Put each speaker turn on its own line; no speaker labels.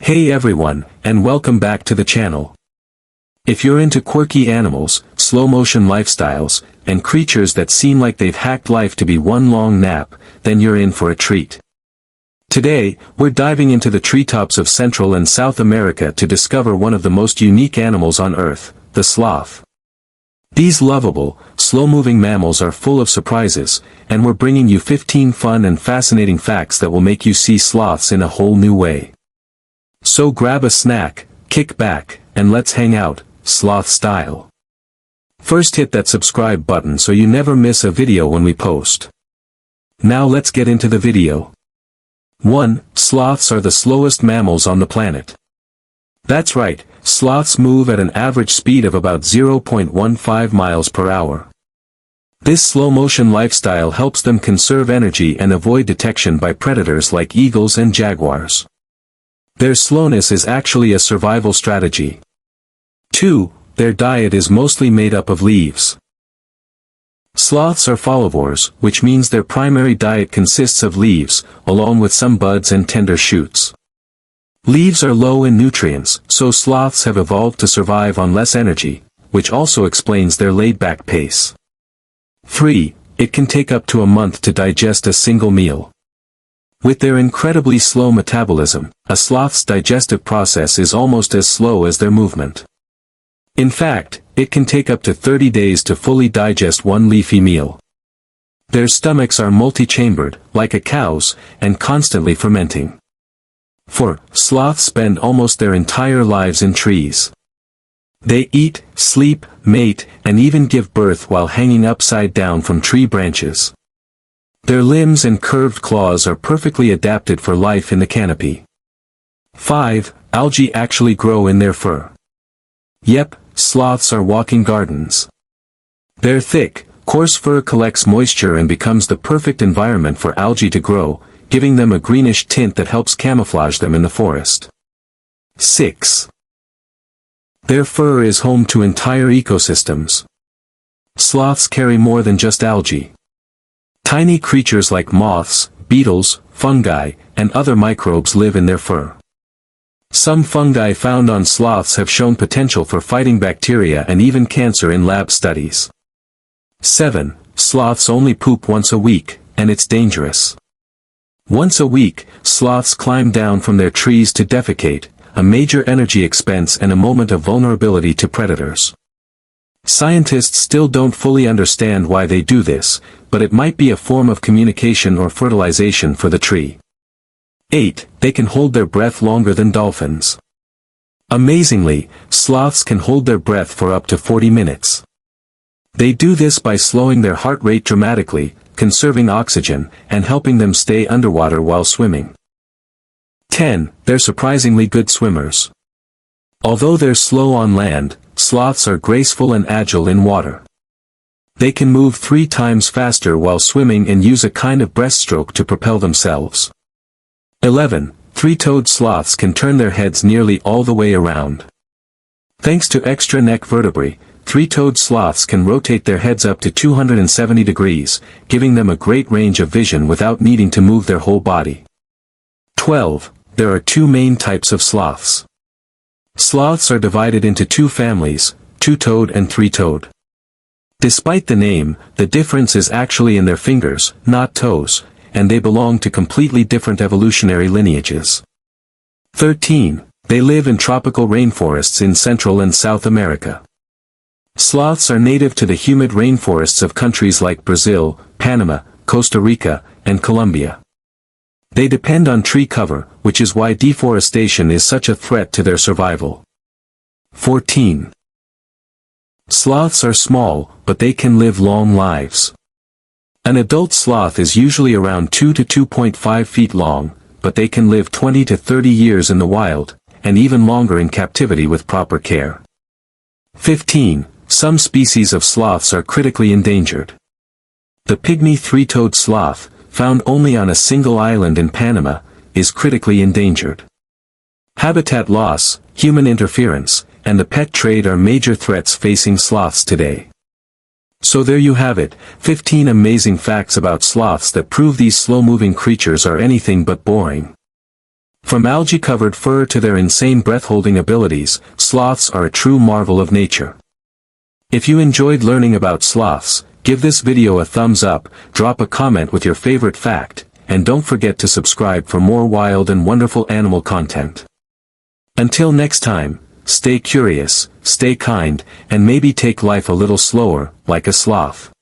Hey everyone, and welcome back to the channel. If you're into quirky animals, slow-motion lifestyles, and creatures that seem like they've hacked life to be one long nap, then you're in for a treat. Today, we're diving into the treetops of Central and South America to discover one of the most unique animals on Earth, the sloth. These lovable, slow-moving mammals are full of surprises, and we're bringing you 15 fun and fascinating facts that will make you see sloths in a whole new way. So grab a snack, kick back, and let's hang out, sloth style. First hit that subscribe button so you never miss a video when we post. Now let's get into the video. 1. Sloths are the slowest mammals on the planet. That's right, sloths move at an average speed of about 0.15 miles per hour. This slow-motion lifestyle helps them conserve energy and avoid detection by predators like eagles and jaguars. Their slowness is actually a survival strategy. 2. Their diet is mostly made up of leaves. Sloths are folivores, which means their primary diet consists of leaves, along with some buds and tender shoots. Leaves are low in nutrients, so sloths have evolved to survive on less energy, which also explains their laid-back pace. 3. It can take up to a month to digest a single meal. With their incredibly slow metabolism, a sloth's digestive process is almost as slow as their movement. In fact, it can take up to 30 days to fully digest one leafy meal. Their stomachs are multi-chambered, like a cow's, and constantly fermenting. 4. Sloths spend almost their entire lives in trees. They eat, sleep, mate, and even give birth while hanging upside down from tree branches. Their limbs and curved claws are perfectly adapted for life in the canopy. 5. Algae actually grow in their fur. Yep, sloths are walking gardens. Their thick, coarse fur collects moisture and becomes the perfect environment for algae to grow, giving them a greenish tint that helps camouflage them in the forest. 6. Their fur is home to entire ecosystems. Sloths carry more than just algae. Tiny creatures like moths, beetles, fungi, and other microbes live in their fur. Some fungi found on sloths have shown potential for fighting bacteria and even cancer in lab studies. 7. Sloths only poop once a week, and it's dangerous. Once a week, sloths climb down from their trees to defecate, a major energy expense and a moment of vulnerability to predators. Scientists still don't fully understand why they do this, but it might be a form of communication or fertilization for the tree. 8. They can hold their breath longer than dolphins. Amazingly, sloths can hold their breath for up to 40 minutes. They do this by slowing their heart rate dramatically, conserving oxygen, and helping them stay underwater while swimming. 10. They're surprisingly good swimmers. Although they're slow on land, sloths are graceful and agile in water. They can move 3 times faster while swimming and use a kind of breaststroke to propel themselves. 11. Three-toed sloths can turn their heads nearly all the way around. Thanks to extra neck vertebrae, three-toed sloths can rotate their heads up to 270 degrees, giving them a great range of vision without needing to move their whole body. 12. There are 2 main types of sloths. Sloths are divided into 2 families, two-toed and three-toed. Despite the name, the difference is actually in their fingers, not toes, and they belong to completely different evolutionary lineages. 13. They live in tropical rainforests in Central and South America. Sloths are native to the humid rainforests of countries like Brazil, Panama, Costa Rica, and Colombia. They depend on tree cover, which is why deforestation is such a threat to their survival. 14. Sloths are small, but they can live long lives. An adult sloth is usually around 2 to 2.5 feet long, but they can live 20 to 30 years in the wild, and even longer in captivity with proper care. 15. Some species of sloths are critically endangered. The pygmy three-toed sloth, found only on a single island in Panama, is critically endangered. Habitat loss, human interference, and the pet trade are major threats facing sloths today. So there you have it, 15 amazing facts about sloths that prove these slow-moving creatures are anything but boring. From algae-covered fur to their insane breath-holding abilities, sloths are a true marvel of nature. If you enjoyed learning about sloths, give this video a thumbs up, drop a comment with your favorite fact, and don't forget to subscribe for more wild and wonderful animal content. Until next time, stay curious, stay kind, and maybe take life a little slower, like a sloth.